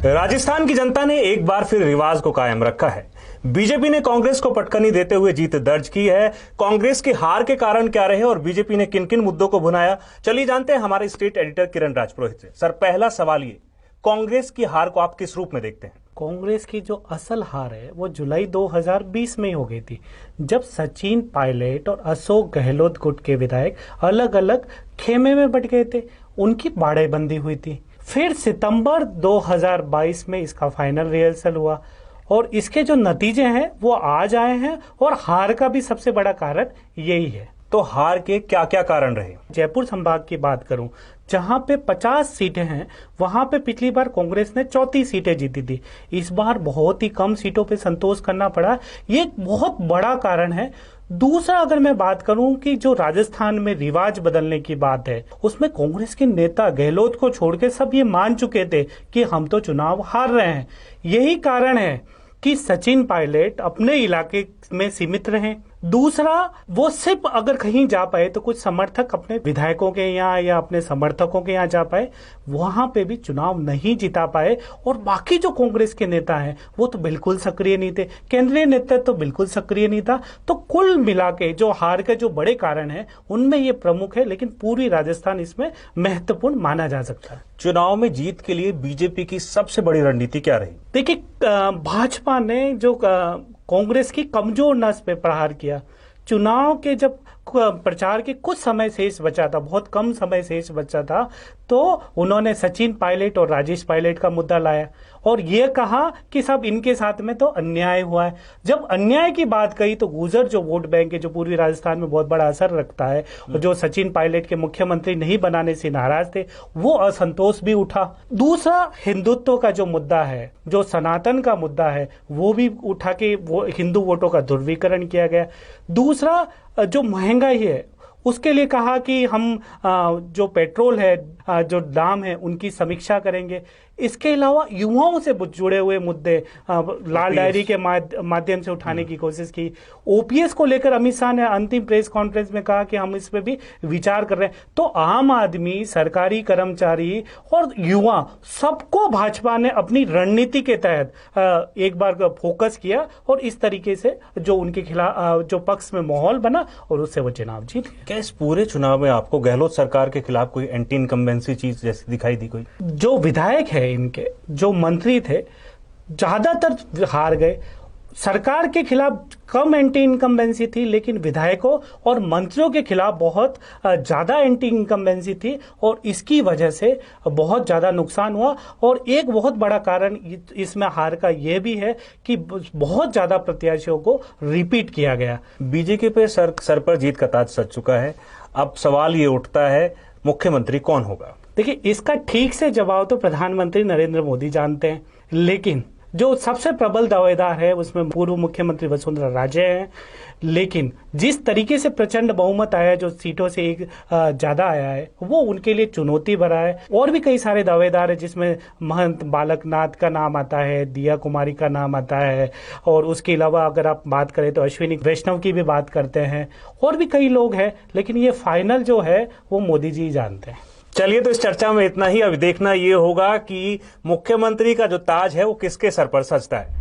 राजस्थान की जनता ने एक बार फिर रिवाज को कायम रखा है। बीजेपी ने कांग्रेस को पटकनी देते हुए जीत दर्ज की है। कांग्रेस की हार के कारण क्या रहे और बीजेपी ने किन किन मुद्दों को भुनाया, चलिए जानते हैं हमारे स्टेट एडिटर किरण राजपुरोहित से। सर, पहला सवाल ये, कांग्रेस की हार को आप किस रूप में देखते हैं? कांग्रेस की जो असल हार है वो जुलाई 2020 में ही हो गई थी, जब सचिन पायलट और अशोक गहलोत गुट के विधायक अलग अलग खेमे में बट गए थे, उनकी बाड़ेबंदी हुई थी। फिर सितंबर 2022 में इसका फाइनल रिहर्सल हुआ और इसके जो नतीजे हैं वो आज आए हैं और हार का भी सबसे बड़ा कारण यही है। तो हार के क्या क्या कारण रहे? जयपुर संभाग की बात करूं, जहां पे 50 सीटें हैं, वहां पे पिछली बार कांग्रेस ने 34 सीटें जीती थी। इस बार बहुत ही कम सीटों पे संतोष करना पड़ा, ये एक बहुत बड़ा कारण है। दूसरा, अगर मैं बात करूं कि जो राजस्थान में रिवाज बदलने की बात है, उसमें कांग्रेस के नेता गहलोत को छोड़ के सब ये मान चुके थे कि हम तो चुनाव हार रहे हैं। यही कारण है कि सचिन पायलट अपने इलाके में सीमित रहे। दूसरा, वो सिर्फ अगर कहीं जा पाए तो कुछ समर्थक अपने विधायकों के यहाँ या अपने समर्थकों के यहाँ जा पाए, वहां पे भी चुनाव नहीं जिता पाए। और बाकी जो कांग्रेस के नेता हैं वो तो बिल्कुल सक्रिय नहीं थे, केंद्रीय नेतृत्व तो बिल्कुल सक्रिय नहीं था। तो कुल मिला के जो हार के जो बड़े कारण हैं उनमें ये प्रमुख है, लेकिन पूरी राजस्थान इसमें महत्वपूर्ण माना जा सकता है। चुनाव में जीत के लिए बीजेपी की सबसे बड़ी रणनीति क्या रही? देखिए, भाजपा ने जो कांग्रेस की कमजोर नस पे प्रहार किया। चुनाव के जब प्रचार के कुछ समय शेष बचा था, बहुत कम समय शेष बचा था, तो उन्होंने सचिन पायलट और राजेश पायलट का मुद्दा लाया और ये कहा कि सब इनके साथ में तो अन्याय हुआ है। जब अन्याय की बात कही तो गुर्जर जो वोट बैंक है, जो पूरी राजस्थान में बहुत बड़ा असर रखता है, और जो सचिन पायलट के मुख्यमंत्री नहीं बनाने से नाराज थे, वो असंतोष भी उठा। दूसरा, हिंदुत्व का जो मुद्दा है, जो सनातन का मुद्दा है, वो भी उठा के वो हिंदू वोटों का ध्रुवीकरण किया गया। दूसरा, जो महंगाई है उसके लिए कहा कि हम जो पेट्रोल है, जो दाम है, उनकी समीक्षा करेंगे। इसके अलावा युवाओं से जुड़े हुए मुद्दे लाल डायरी के माध्यम से उठाने की कोशिश की। ओपीएस को लेकर अमित शाह ने अंतिम प्रेस कॉन्फ्रेंस में कहा कि हम इस पे भी विचार कर रहे हैं। तो आम आदमी, सरकारी कर्मचारी और युवा, सबको भाजपा ने अपनी रणनीति के तहत एक बार फोकस किया और इस तरीके से जो उनके खिलाफ जो पक्ष में माहौल बना और उससे वो चुनाव जीत गए। क्या इस पूरे चुनाव में आपको गहलोत सरकार के खिलाफ कोई एंटी इनकम्बेंसी चीज जैसी दिखाई दी? कोई जो विधायक है, इनके जो मंत्री थे, ज्यादातर हार गए। सरकार के खिलाफ कम एंटी इनकम्बेंसी थी, लेकिन विधायकों और मंत्रियों के खिलाफ बहुत ज्यादा एंटी इनकम्बेंसी थी और इसकी वजह से बहुत ज्यादा नुकसान हुआ। और एक बहुत बड़ा कारण इसमें हार का यह भी है कि बहुत ज्यादा प्रत्याशियों को रिपीट किया गया। बीजेपी पे सर पर जीत का ताज सज चुका है। अब सवाल ये उठता है, मुख्यमंत्री कौन होगा? देखिए, इसका ठीक से जवाब तो प्रधानमंत्री नरेंद्र मोदी जानते हैं, लेकिन जो सबसे प्रबल दावेदार है उसमें पूर्व मुख्यमंत्री वसुंधरा राजे हैं। लेकिन जिस तरीके से प्रचंड बहुमत आया, जो सीटों से एक ज्यादा आया है, वो उनके लिए चुनौती भरा है। और भी कई सारे दावेदार हैं, जिसमें महंत बालकनाथ का नाम आता है, दिया कुमारी का नाम आता है, और उसके अलावा अगर आप बात करें तो अश्विनी वैष्णव की भी बात करते हैं, और भी कई लोग हैं। लेकिन ये फाइनल जो है वो मोदी जी जानते हैं। चलिए, तो इस चर्चा में इतना ही। अब देखना ये होगा कि मुख्यमंत्री का जो ताज है वो किसके सर पर सजता है।